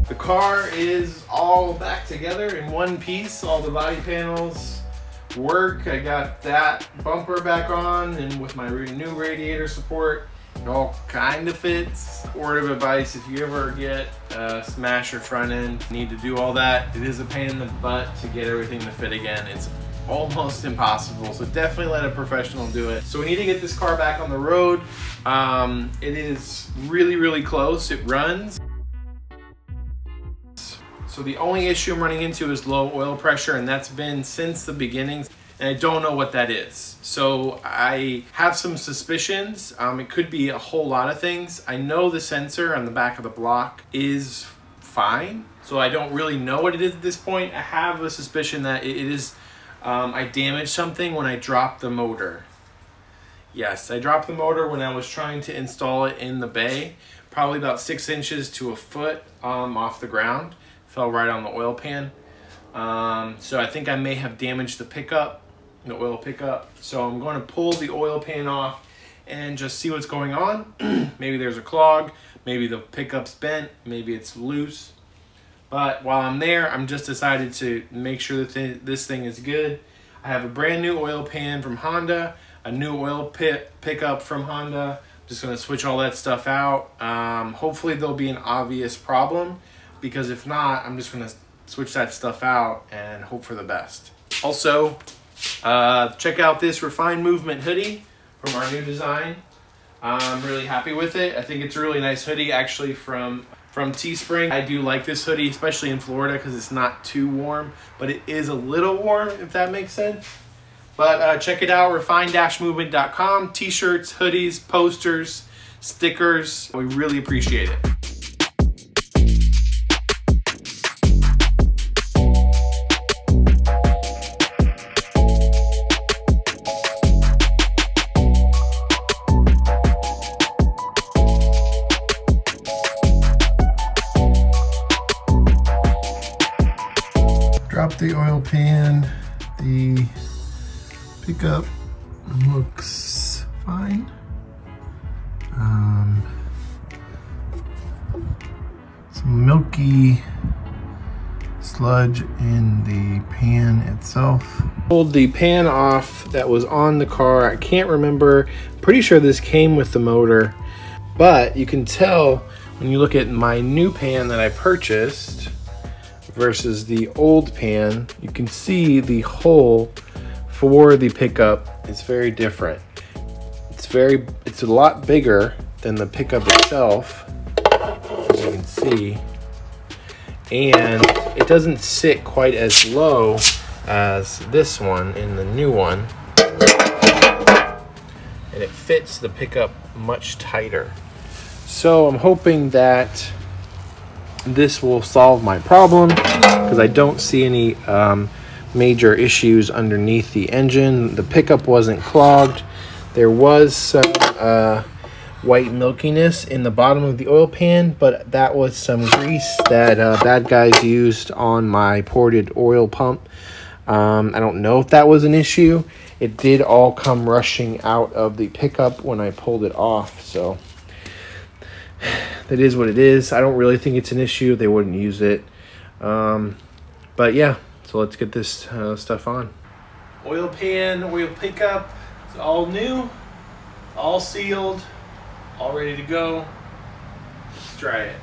The car is all back together in one piece. All the body panels work. I got that bumper back on, and with my new radiator support, it all kind of fits. Word of advice, if you ever get a smasher front end, need to do all that, it is a pain in the butt to get everything to fit again. It's almost impossible, so definitely let a professional do it. So we need to get this car back on the road. It is really close. It runs. So the only issue I'm running into is low oil pressure, and that's been since the beginning, and I don't know what that is. So I have some suspicions. It could be a whole lot of things. I know the sensor on the back of the block is fine, so I don't really know what it is at this point. I have a suspicion that it is, I damaged something when I dropped the motor. Yes, I dropped the motor when I was trying to install it in the bay, probably about 6 inches to a foot off the ground. Fell right on the oil pan. So I think I may have damaged the pickup, the oil pickup. So I'm going to pull the oil pan off and just see what's going on. Maybe there's a clog, maybe the pickup's bent, maybe it's loose. But while I'm there, I'm just decided to make sure that this thing is good. I have a brand new oil pan from Honda, a new oil pickup from Honda. I'm just gonna switch all that stuff out. Hopefully there'll be an obvious problem, because if not, I'm just gonna switch that stuff out and hope for the best. Also, check out this Refined Movement hoodie from our new design. I'm really happy with it. I think it's a really nice hoodie, actually, from Teespring. I do like this hoodie, especially in Florida, because it's not too warm, but it is a little warm, if that makes sense. But check it out, refine-movement.com. T-shirts, hoodies, posters, stickers. We really appreciate it. Drop the oil pan. The pickup looks fine. Some milky sludge in the pan itself. Pulled the pan off that was on the car. I can't remember. Pretty sure this came with the motor, but you can tell when you look at my new pan that I purchased versus the old pan, you can see the hole for the pickup is very different. It's a lot bigger than the pickup itself, as you can see, and it doesn't sit quite as low as this one in the new one, and it fits the pickup much tighter. So I'm hoping that this will solve my problem, because I don't see any major issues underneath the engine. The pickup wasn't clogged. There was some white milkiness in the bottom of the oil pan, but that was some grease that bad guys used on my ported oil pump. I don't know if that was an issue. It did all come rushing out of the pickup when I pulled it off, so that is what it is. I don't really think it's an issue. They wouldn't use it. But yeah, so let's get this stuff on. Oil pan, oil pickup, it's all new, all sealed, all ready to go. Let's try it.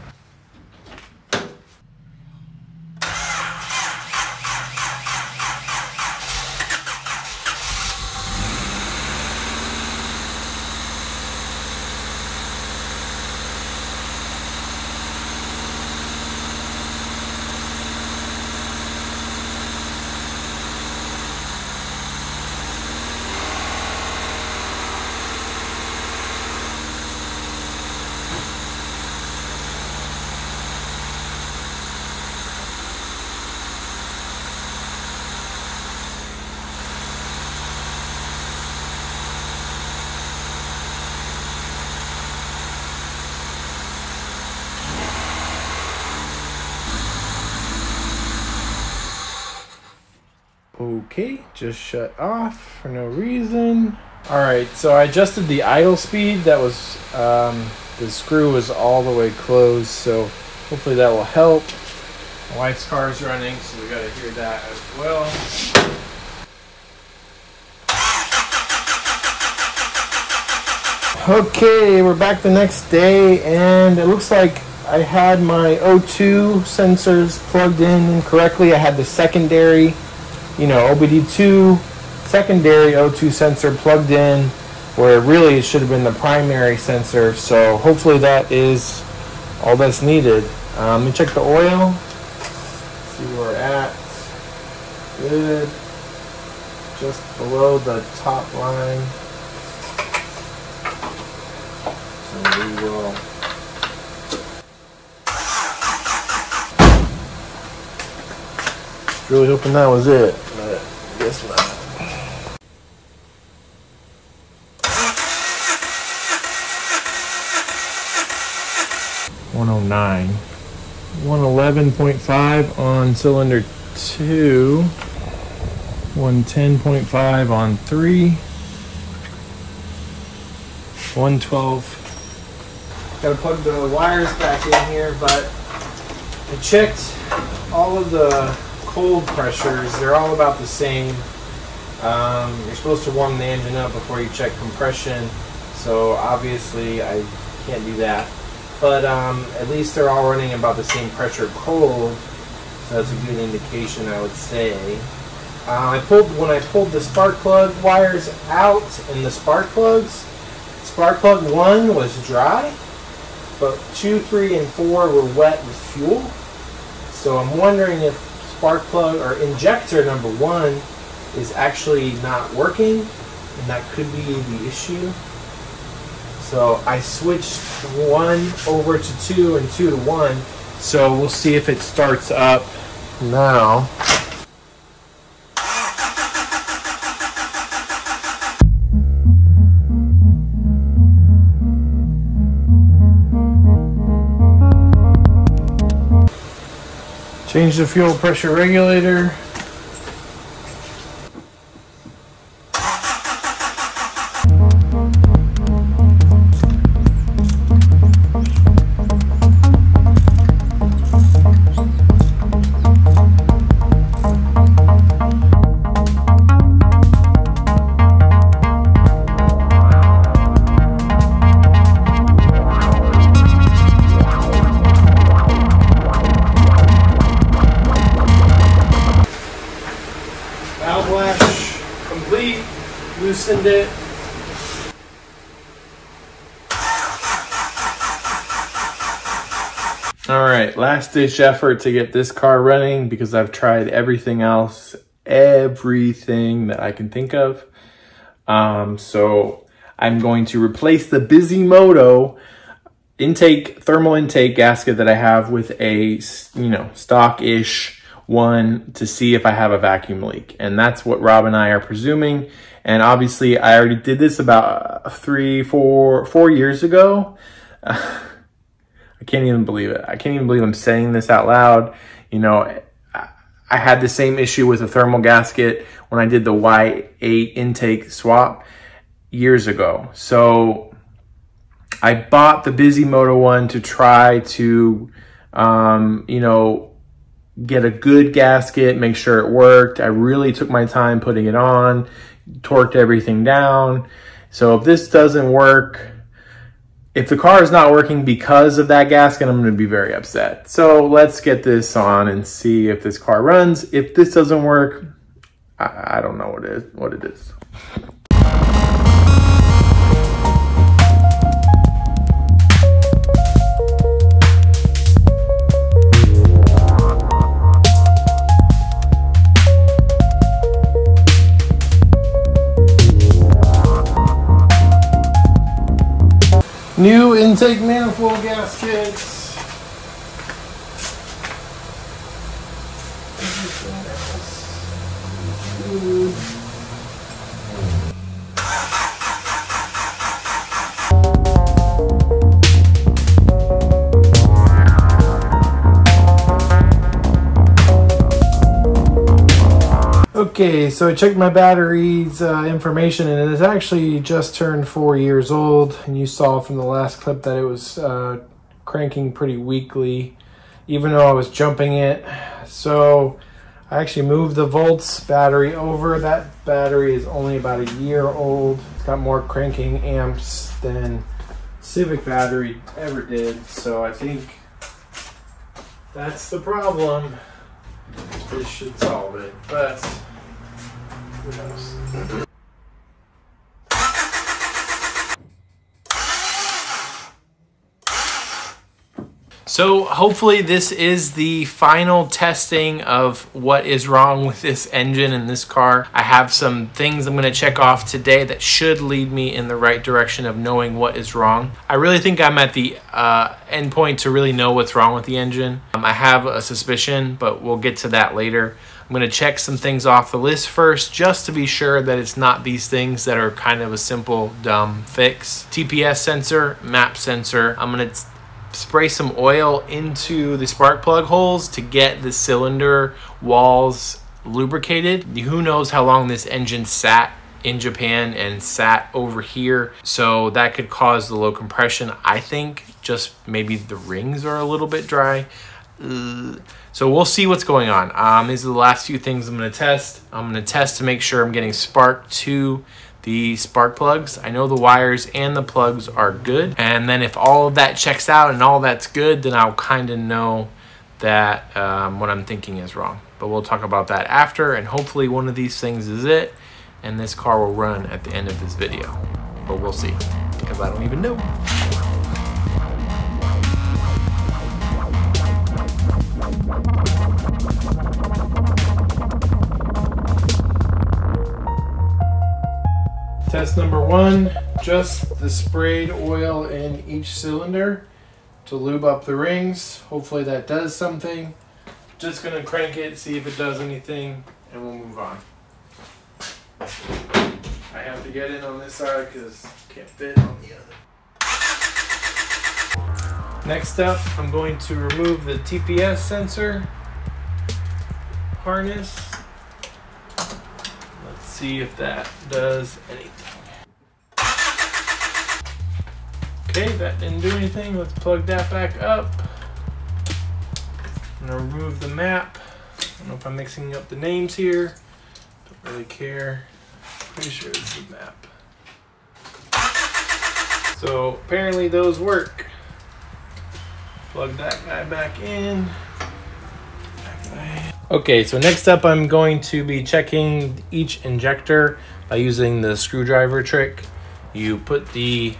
Okay, just shut off for no reason. All right, so I adjusted the idle speed. That was, the screw was all the way closed, so Hopefully that will help. My wife's car is running, so we gotta hear that as well. Okay, we're back the next day, and it looks like I had my O2 sensors plugged in incorrectly. I had the secondary, OBD2 secondary O2 sensor plugged in where really it should have been the primary sensor. So hopefully that is all that's needed. Let me check the oil. See where we're at. Good. Just below the top line. So we will really hoping that was it, but I guess not. $109. 111.5 on cylinder 2. 110.5 on 3. 112. Gotta plug the wires back in here, but I checked all of the cold pressures. They're all about the same. You're supposed to warm the engine up before you check compression, so obviously I can't do that. But at least they're all running about the same pressure cold, so that's a good indication, I would say. When I pulled the spark plug wires out in the spark plugs, spark plug 1 was dry, but 2, 3, and 4 were wet with fuel. So I'm wondering if spark plug or injector number 1 is actually not working, and that could be the issue. So I switched 1 over to 2 and 2 to 1. So we'll see if it starts up now. Change the fuel pressure regulator. Valve lash complete, loosened it. Alright, last ditch effort to get this car running because I've tried everything else, everything that I can think of. So I'm going to replace the Bisimoto thermal intake gasket that I have with a, stock-ish one to see if I have a vacuum leak. And that's what Rob and I are presuming. And obviously I already did this about 4 years ago. I can't even believe it. I can't even believe I'm saying this out loud. I had the same issue with a thermal gasket when I did the Y8 intake swap years ago. So I bought the Bisimoto one to try to, get a good gasket, make sure it worked. I really took my time putting it on, torqued everything down. So if this doesn't work, if the car is not working because of that gasket, I'm going to be very upset. So let's get this on and see if this car runs. If this doesn't work, I don't know what it is. New intake manifold gaskets. Okay, so I checked my battery's information, and it has actually just turned 4 years old. And you saw from the last clip that it was cranking pretty weakly. even though I was jumping it. So I actually moved the volts battery over. That battery is only about a year old. It's got more cranking amps than Civic battery ever did. So I think that's the problem. This should solve it, but who knows? So hopefully this is the final testing of what is wrong with this engine and this car. I have some things I'm going to check off today that should lead me in the right direction of knowing what is wrong. I really think I'm at the end point to really know what's wrong with the engine. I have a suspicion, but we'll get to that later. I'm going to check some things off the list first just to be sure that it's not these things that are kind of a simple, dumb fix. TPS sensor, map sensor. I'm going to spray some oil into the spark plug holes to get the cylinder walls lubricated. Who knows how long this engine sat in Japan and sat over here, so that could cause the low compression. I think just maybe the rings are a little bit dry. So we'll see what's going on. These are the last few things I'm going to test. I'm going to test to make sure I'm getting spark to the spark plugs. I know the wires and the plugs are good, and then if all of that checks out and all that's good, then I'll kind of know that what I'm thinking is wrong. But we'll talk about that after, and hopefully one of these things is it, and this car will run at the end of this video. But we'll see, because I don't even know. Test number one, just the sprayed oil in each cylinder to lube up the rings. Hopefully that does something. Just gonna crank it, see if it does anything, and we'll move on. I have to get in on this side because I can't fit on the other. Next up, I'm going to remove the TPS sensor harness. Let's see if that does anything. Okay, that didn't do anything. Let's plug that back up. I'm gonna remove the map. I don't know if I'm mixing up the names here. Don't really care. Pretty sure it's the map. So apparently those work. Plug that guy back in. Okay, so next up I'm going to be checking each injector by using the screwdriver trick. You put the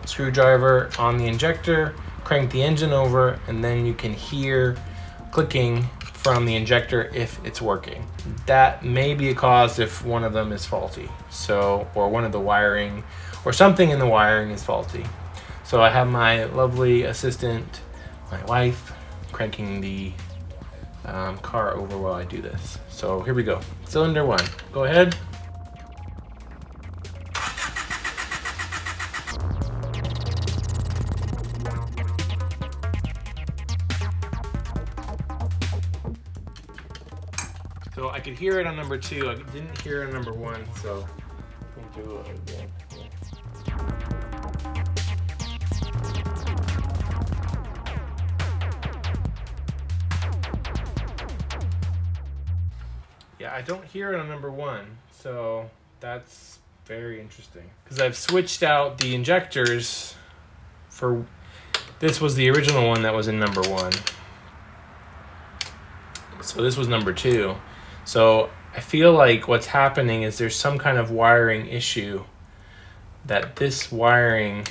screwdriver on the injector, crank the engine over, and then you can hear clicking from the injector if it's working. That may be a cause if one of them is faulty, so, or one of the wiring or something in the wiring is faulty. So I have my lovely assistant, my wife, cranking the car over while I do this. So here we go. Cylinder one, go ahead. So I could hear it on number two. I didn't hear it on number one, so we'll do it again. Yeah, I don't hear it on number one, so that's very interesting. Because I've switched out the injectors for, this was the original one that was in number one. So this was number two. So I feel like what's happening is there's some kind of wiring issue, that this wiring,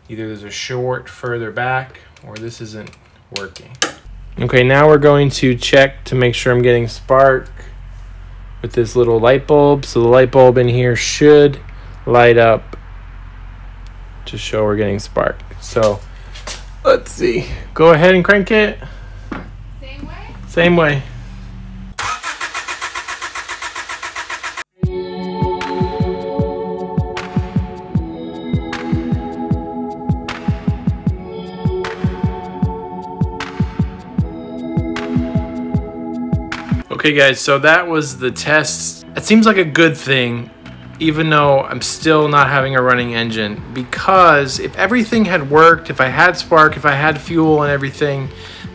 either there's a short further back or this isn't working. Okay, now we're going to check to make sure I'm getting spark with this little light bulb. So the light bulb in here should light up to show we're getting spark. So let's see. Go ahead and crank it. Same way? Same way. Okay guys, so that was the test. It seems like a good thing. even though I'm still not having a running engine, because if everything had worked, if I had spark, if I had fuel and everything,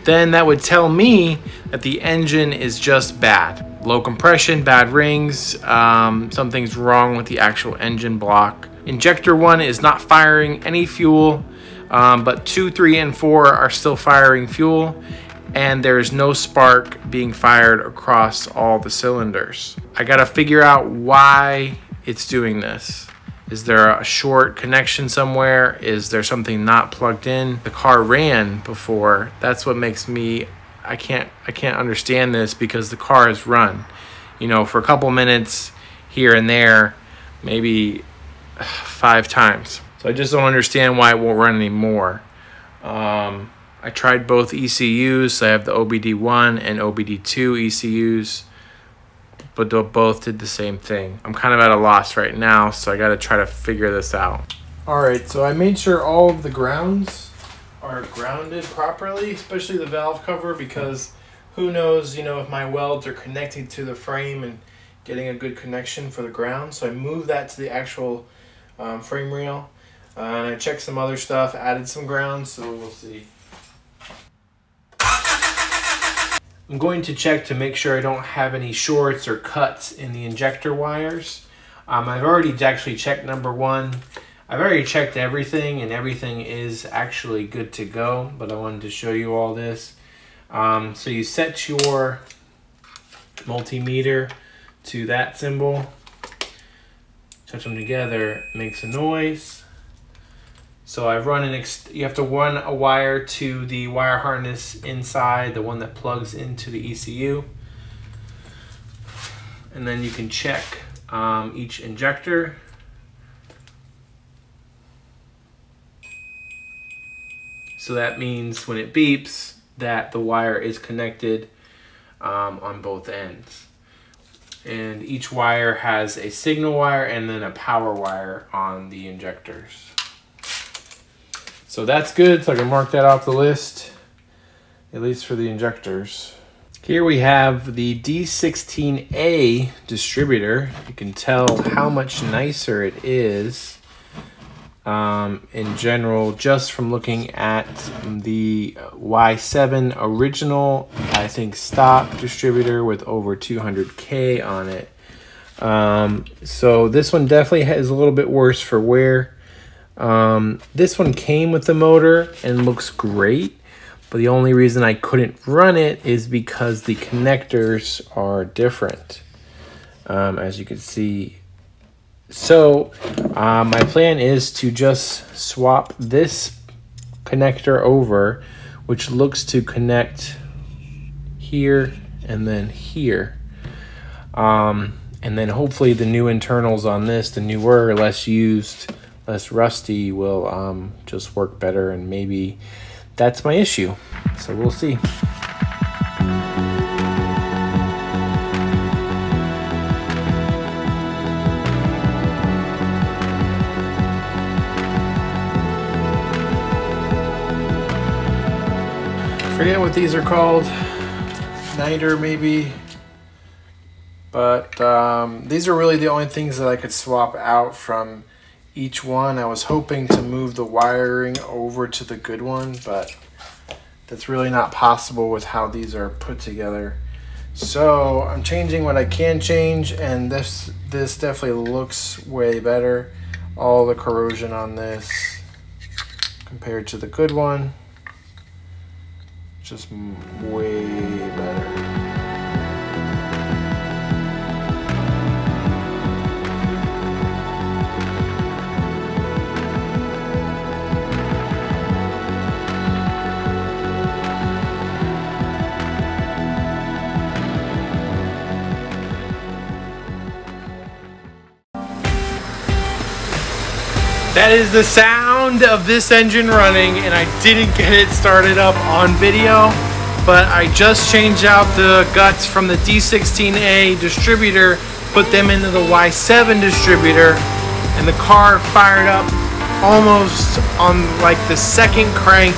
then that would tell me that the engine is just bad. Low compression, bad rings, something's wrong with the actual engine block. Injector 1 is not firing any fuel, but 2, 3, and 4 are still firing fuel, and there is no spark being fired across all the cylinders. I gotta figure out why it's doing this. Is there a short connection somewhere? Is there something not plugged in? The car ran before. That's what makes me, I can't understand this, because the car has run, you know, for a couple minutes here and there, maybe 5 times. So I just don't understand why it won't run anymore. I tried both ECUs. I have the OBD1 and OBD2 ECUs, but they both did the same thing. I'm kind of at a loss right now, so I got to try to figure this out. All right, so I made sure all of the grounds are grounded properly, especially the valve cover, because who knows, you know, if my welds are connected to the frame and getting a good connection for the ground. So I moved that to the actual frame rail, and I checked some other stuff, added some grounds, so we'll see. I'm going to check to make sure I don't have any shorts or cuts in the injector wires. I've already actually checked number 1. I've already checked everything, and everything is actually good to go, but I wanted to show you all this. So you set your multimeter to that symbol, touch them together, it makes a noise. So I've run you have to run a wire to the wire harness inside, the one that plugs into the ECU. And then you can check each injector. So that means when it beeps that the wire is connected on both ends. And each wire has a signal wire and then a power wire on the injectors. So that's good, so I can mark that off the list, at least for the injectors. Here we have the D16A distributor. You can tell how much nicer it is in general, just from looking at the Y7 original, I think stock distributor with over 200K on it. So this one definitely is a little bit worse for wear. This one came with the motor and looks great, but the only reason I couldn't run it is because the connectors are different, as you can see. So my plan is to just swap this connector over, which looks to connect here and then here. And then hopefully the new internals on this, the newer, less used, less rusty, will just work better, and maybe that's my issue. So we'll see. Forget what these are called, Niter maybe, but these are really the only things that I could swap out from each one. I was hoping to move the wiring over to the good one, but that's really not possible with how these are put together. So I'm changing what I can change, and this definitely looks way better. All the corrosion on this compared to the good one, just way better. That is the sound of this engine running, and I didn't get it started up on video, but I just changed out the guts from the D16A distributor, put them into the Y7 distributor, and the car fired up almost on like the second crank.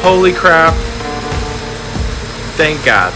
Holy crap. Thank God.